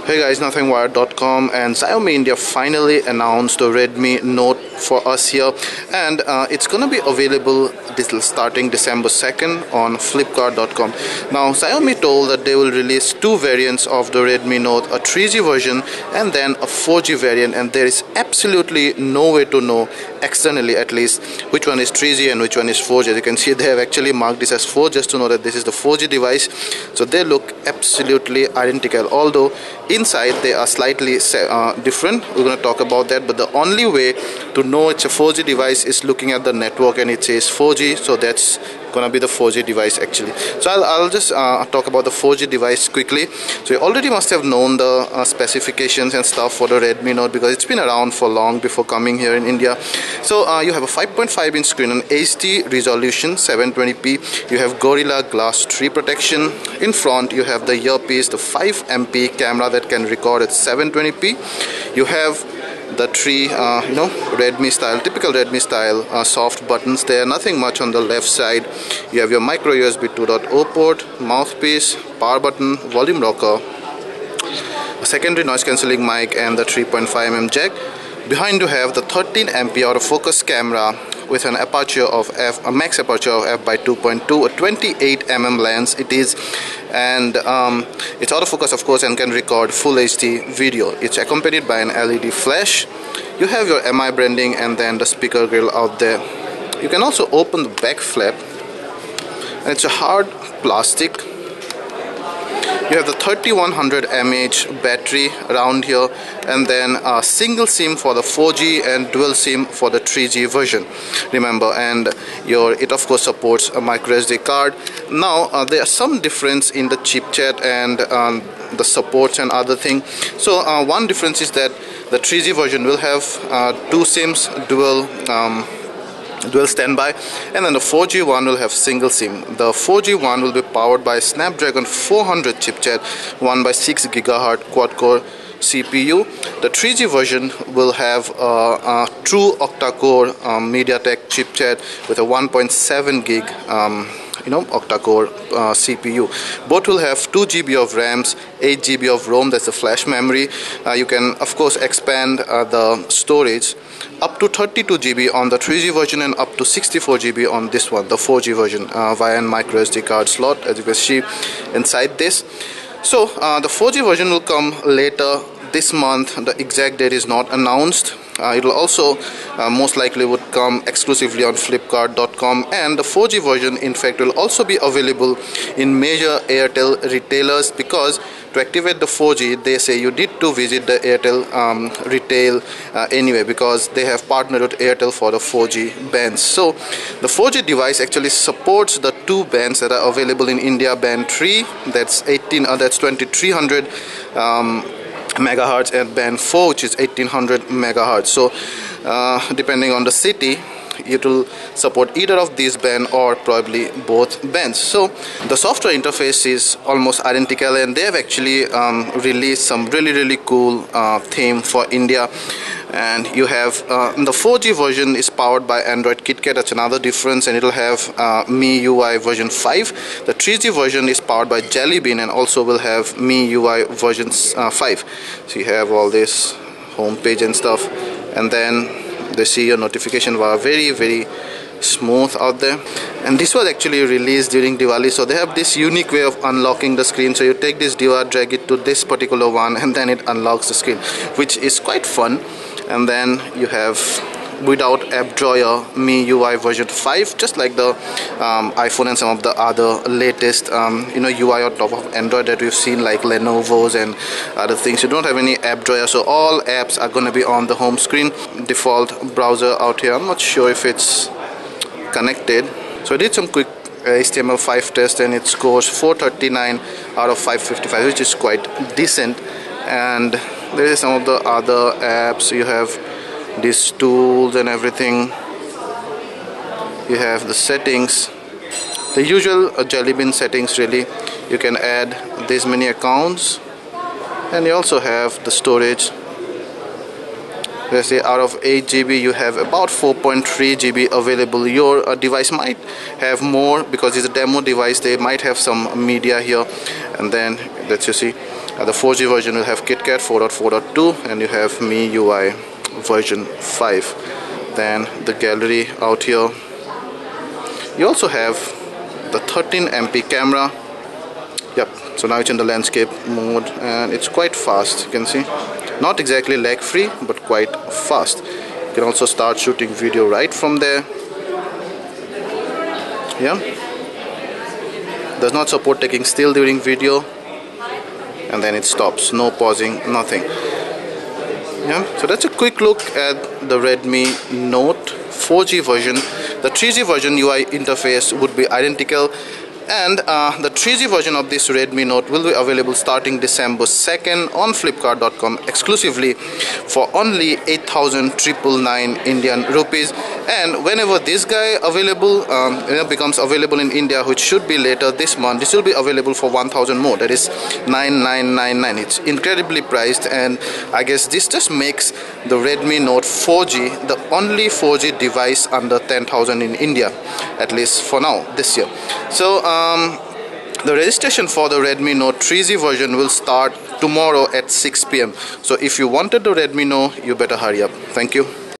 Hey guys, nothingwired.com and Xiaomi India finally announced the Redmi Note for us here, and it's gonna be available starting December 2nd on Flipkart.com. Now Xiaomi told that they will release two variants of the Redmi Note, a 3G version and then a 4G variant, and there is absolutely no way to know, externally at least, which one is 3G and which one is 4G. As you can see, they have actually marked this as 4 just to know that this is the 4G device. So they look absolutely identical, although inside they are slightly different. We're going to talk about that, but the only way to know it's a 4G device is looking at the network and it says 4G, so that's gonna be the 4G device actually. So I'll just talk about the 4G device quickly. So you already must have known the specifications and stuff for the Redmi Note because it's been around for long before coming here in India. So you have a 5.5 inch screen, an HD resolution, 720p. You have Gorilla Glass 3 protection. In front you have the earpiece, the 5MP camera that can record at 720p. You have the three Redmi style, typical Redmi style soft buttons there, nothing much on the left side. You have your micro USB 2.0 port, mouthpiece, power button, volume rocker, a secondary noise cancelling mic and the 3.5mm jack. Behind you have the 13MP autofocus camera with an aperture of a max aperture of f by 2.2, a 28mm lens it is, and it's autofocus of course and can record full HD video. It's accompanied by an LED flash. You have your MI branding and then the speaker grill out there. You can also open the back flap, and it's a hard plastic. You have the 3100 mAh battery around here, and then a single SIM for the 4G and dual SIM for the 3G version, remember, and it of course supports a micro SD card. Now there are some difference in the chipset and the supports and other things. So one difference is that the 3G version will have two SIMs, dual standby, and then the 4G one will have single SIM. The 4G one will be powered by Snapdragon 400 chipset, 1/6 GHz quad-core CPU. The 3G version will have a true octa-core MediaTek chipset with a 1.7 gig octa-core CPU. Both will have 2 GB of RAMs, 8 GB of ROM, that's the flash memory. You can of course expand the storage up to 32 GB on the 3G version and up to 64 GB on this one, the 4G version, via a micro SD card slot, as you can see inside this. So the 4G version will come later this month. The exact date is not announced. It will also most likely would come exclusively on Flipkart.com, and the 4G version in fact will also be available in major Airtel retailers, because to activate the 4G they say you need to visit the Airtel retail anyway, because they have partnered with Airtel for the 4G bands. So the 4G device actually supports the two bands that are available in India. Band 3, that's 2300 megahertz, and band 4, which is 1800 megahertz. So depending on the city, it will support either of these bands or probably both bands. So the software interface is almost identical, and they have actually released some really cool theme for India. And you have the 4G version is powered by Android KitKat, that's another difference, and it will have MIUI version 5. The 3G version is powered by Jelly Bean and also will have MIUI version 5. So you have all this home page and stuff, and then they see your notification bar, very smooth out there. And this was actually released during Diwali, so they have this unique way of unlocking the screen. So you take this diva, drag it to this particular one, and then it unlocks the screen, which is quite fun. And then you have, without app drawer, MIUI version 5, just like the iPhone and some of the other latest UI on top of Android that we've seen, like Lenovo's and other things. You don't have any app drawer, so all apps are going to be on the home screen. Default browser out here, I'm not sure if it's connected. So I did some quick HTML5 test and it scores 439 out of 555, which is quite decent. And there is some of the other apps. You have these tools and everything. You have the settings, the usual Jelly Bean settings really. You can add this many accounts, and you also have the storage. Let's say out of 8 GB you have about 4.3 GB available. Your device might have more because it's a demo device. They might have some media here, and then let's you see The 4G version will have KitKat 4.4.2 and you have MIUI version 5. Then the gallery out here. You also have the 13 MP camera. Yep, so now it's in the landscape mode and it's quite fast, you can see. Not exactly lag free, but quite fast. You can also start shooting video right from there. Yeah, does not support taking still during video, and then it stops, no pausing, nothing. Yeah, so that's a quick look at the Redmi Note 4G version. The 3G version UI interface would be identical, and the 3G version of this Redmi Note will be available starting December 2nd on Flipkart.com exclusively for only 8,999 Indian rupees. And whenever this guy becomes available in India, which should be later this month, this will be available for 1,000 more, that is 9,999. It's incredibly priced, and I guess this just makes the Redmi Note 4G the only 4G device under 10,000 in India, at least for now this year. So the registration for the Redmi Note 3G version will start tomorrow at 6 PM. So if you wanted the Redmi Note, you better hurry up. Thank you.